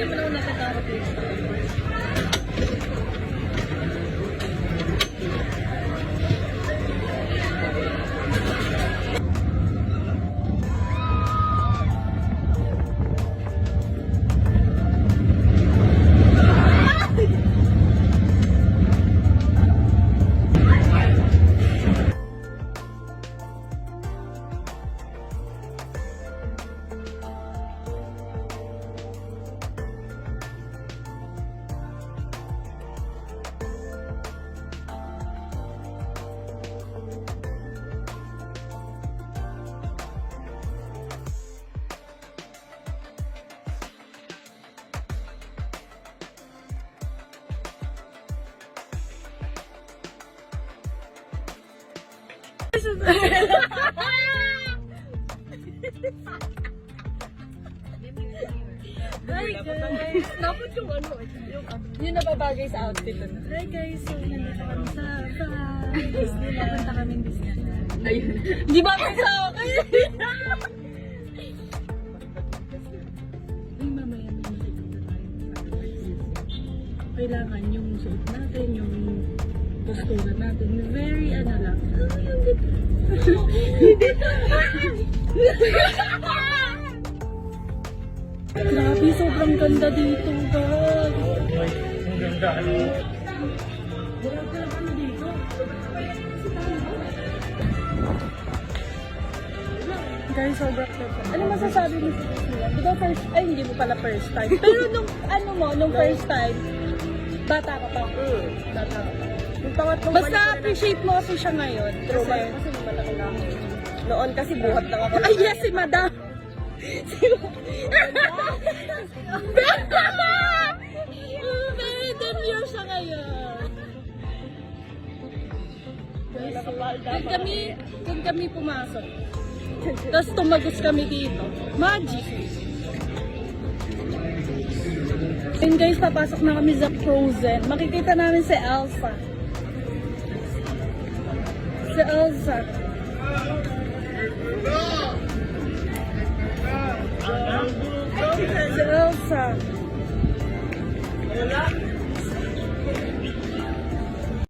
naman ako natatakot yung Star Wars. Hi guys! Dapat yung yung nababagay sa outfit na. Hi guys! So, nandito kami sa Disney. Napunta kami Disney. Ayun. Di ba kayo sa akin? Ay, mamaya kailangan yung suot natin, yung postura natin. Very ano lang. Grabe, sobrang ganda dito, guys. Ang ganda, ano? Guys, sobrang ganda. Ano masasabi mo sa Disneyland? Di ba first, ay hindi mo pala first time. Pero nung first time, bata ka pa. Bata ka pa. Basta appreciate mo kasi siya ngayon. Kasi malaki na ako. Noon kasi buhat lang ako. Ay, yes, si Madam. Very demure siya ngayon. Kung kami pumasok, tapos tumagos kami dito, magic. And guys, papasok na kami sa Frozen. Makikita namin si Elsa. Si Elsa. Si Elsa.